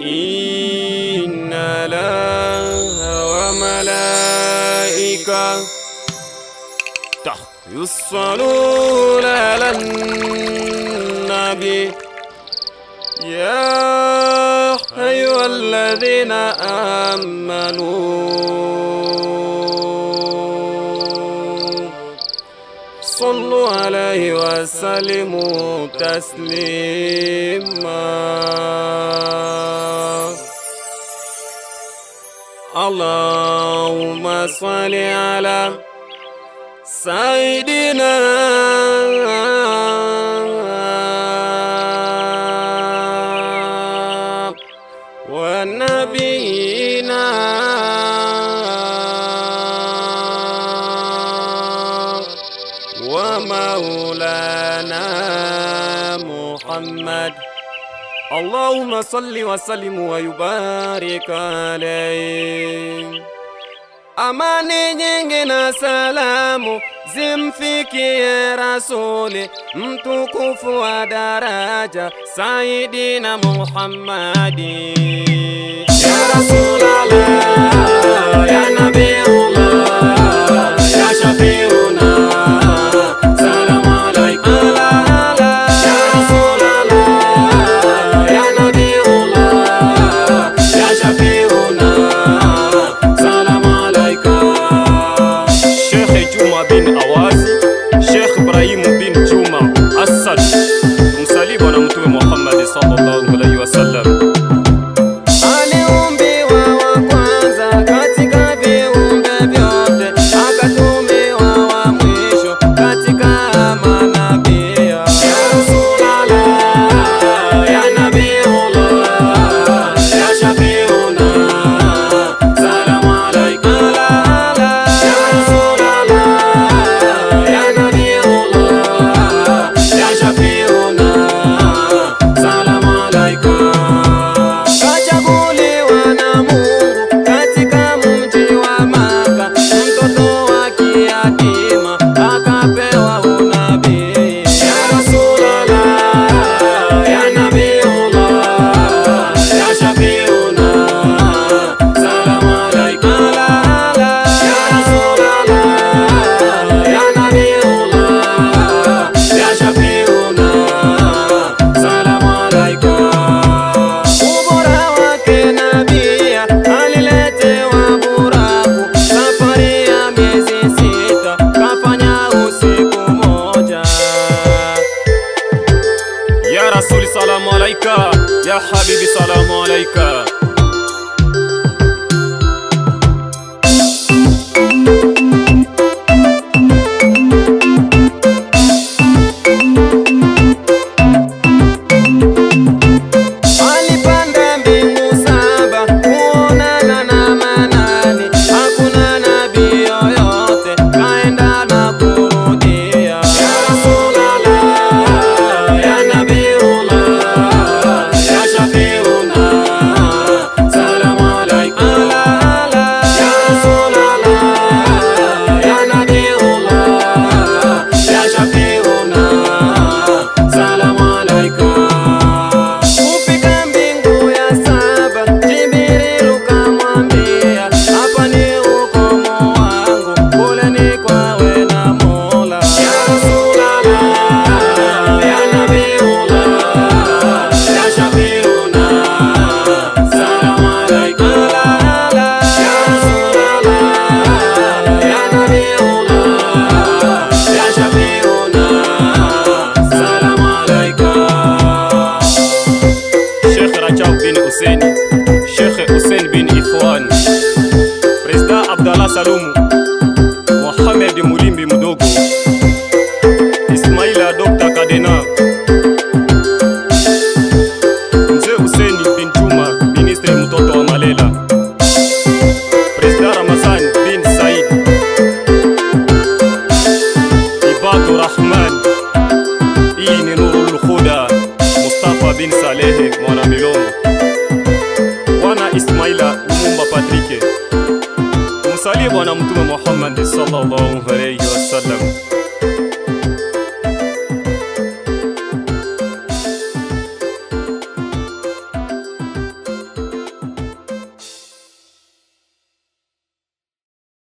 Inna Allaha wa malaika yusalluna ala nabi ya ayyuhalladhina amanu sallu alayhi wa sallimu taslima. Allahumma salli ala Sayyidina wa nabiyina wa maulana Muhammad. Allahumma salli wa sallim wa yubarik alayhi. Amani nyingi na salamu zimfikie Rasuli mtukufu wa daraja Sayyidina Muhammadi. Ya Rasulallah, ya Nabiullah, ya Shafiuna, salamu alayka. Ya Rasulallah, ya Nabiullah, ya Shafiuna, salamu alayka. Sheikh Juma bin Awazi, Sheikh Ibrahim bin Juma Asad, msali bwana Mtume Muhammad sallallahu alayhi wasallam. Salamu alayka ya habibi, salamu alayka. Alipanda mbingu saba kuonana na manani, hakuna nabii yoyote kaenda na kurudia. Ya Rasulallah, ya Nabiullah, ya Shafiuna, salamu alayka. Ya Rasulallah, ya Nabiullah, ya Shafiuna, salamu alayka. Kufika mbingu ya saba, Jibrilu kamwambia, hapa ni ukomo wangu, kule ni kwawe na Mola. Ya Rasulallah, ya Nabiullah, ya Shafiuna, salamu alayka. Ya Rasulallah, ya Nabiullah, ya Shafiuna, salamu alayka. Sheikh Rajab bin Hussein, Sheikh Hussein bin Ikhwan, President Abdallah Salumu, Mohamed Mulimbi Mudogo, Ismaila Dr. Kadena, Mzee Hussein bin Juma, Ministre mtoto wa Malela, President Ramazan bin Said, Ibadu Rahman, hii ni Nurul Huda, Mustafa bin Salehe mwana Milongo, Bwana Ismaila Lumumba Patrick, msalie Bwana Mtume Muhammad sallallahu alaihi